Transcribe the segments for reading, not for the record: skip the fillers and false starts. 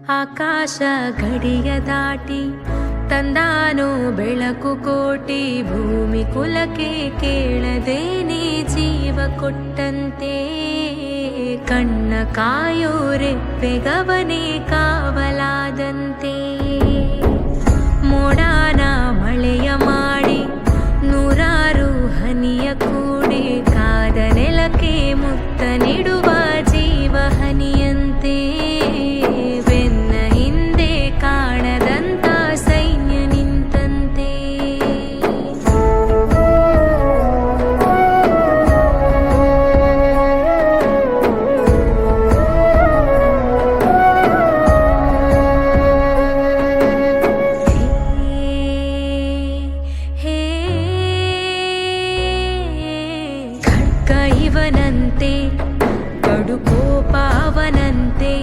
ಆಕಾಶ ಗಡಿಯ ದಾಟಿ ತಂದಾನೋ ಬೆಳಕು ಕೋಟಿ, ಭೂಮಿ ಕುಲಕ್ಕೆ ಕೇಳದೇನೆ ಜೀವ ಕೊಟ್ಟಂತೆ. ಕಣ್ಣ ಕಾಯೋ ರೆಪ್ಪೆಗವನೇ ಕಾವಲಾದಂತೆ. ಮೋಡಾನ ಮಳೆಯ ಮಾಡಿ ನೂರಾರು ಹನಿಯ ಕೂಡಿ, ಕಾದ ನೆಲಕ್ಕೆ ಮುತ್ತ ನೀಡುವ ಜೀವ ಹನಿಯಂತೆ. ಬೆನ್ನ ಹಿಂದೆ ಕಾಣದಂತ ಸೈನ್ಯ ನಿಂತಂತೆ. ಖಡ್ಗ ಇವನಂತೆ, ಕಡು ಕೋಪ ಅವನಂತೆ.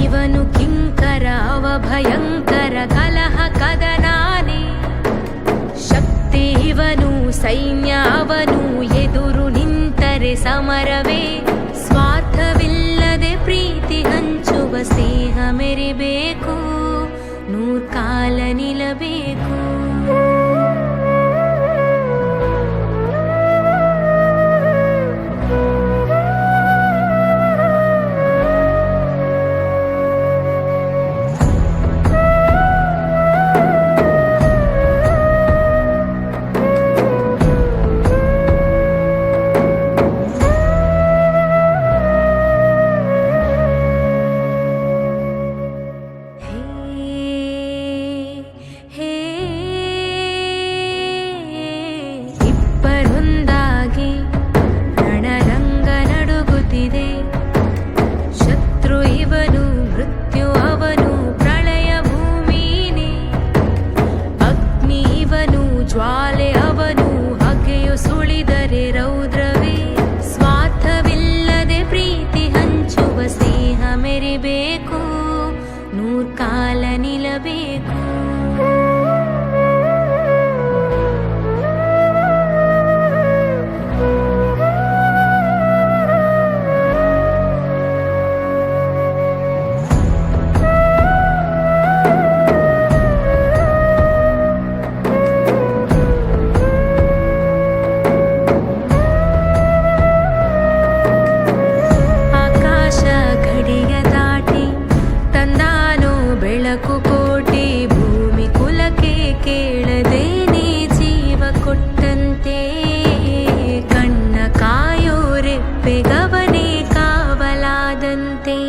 ಇವನು ಕಿಂಕರ ಅವ ಭಯಂಕರ, ಕಲಹ ಕದನಾನೆ. ಶಕ್ತಿ ಇವನು, ಸೈನ್ಯ ಅವನು, ಎದುರು ನಿಂತರೆ ಸಮರವೇ. ಸ್ವಾರ್ಥವಿಲ್ಲದೆ ಪ್ರೀತಿ ಹಂಚುವ ಸ್ನೇಹ ಮೆರಿಬೇಕು, ನೂರ್ಕಾಲ ನಿಲ್ಲಬೇಕು. ಇಬ್ಬರೊಂದಾಗಿ ರಣರಂಗ ನಡುಗುತ್ತಿದೆ. ಶತ್ರು ಇವನು, ಮೃತ್ಯು ಅವನು, ಪ್ರಳಯ ಭೂಮಿನೇ. ಅಗ್ನಿ ಇವನು, ಜ್ವಾಲೆ ಅವನು, ಹಗೆಯು ಸುಳಿದರೆ ರೌದ್ರವೇ. ಸ್ವಾರ್ಥವಿಲ್ಲದೆ ಪ್ರೀತಿ ಹಂಚುವ ಸ್ನೇಹ ಮೆರಿಬೇಕು, ನೂರ್ಕಾಲ ನಿಲ್ಲಬೇಕು. ಆಕಾಶ ಗಡಿಯ ದಾಟಿ ತಂದಾನೋ ಬೆಳಕು ಕೋಟಿ, ಭೂಮಿ ಕುಲಕ್ಕೆ ಕೇಳದೇನೆ ಜೀವ ಕೊಟ್ಟಂತೆ. ಕಣ್ಣ ಕಾಯೋ ರೆಪ್ಪೆಗವನೇ ಕಾವಲಾದಂತೆ.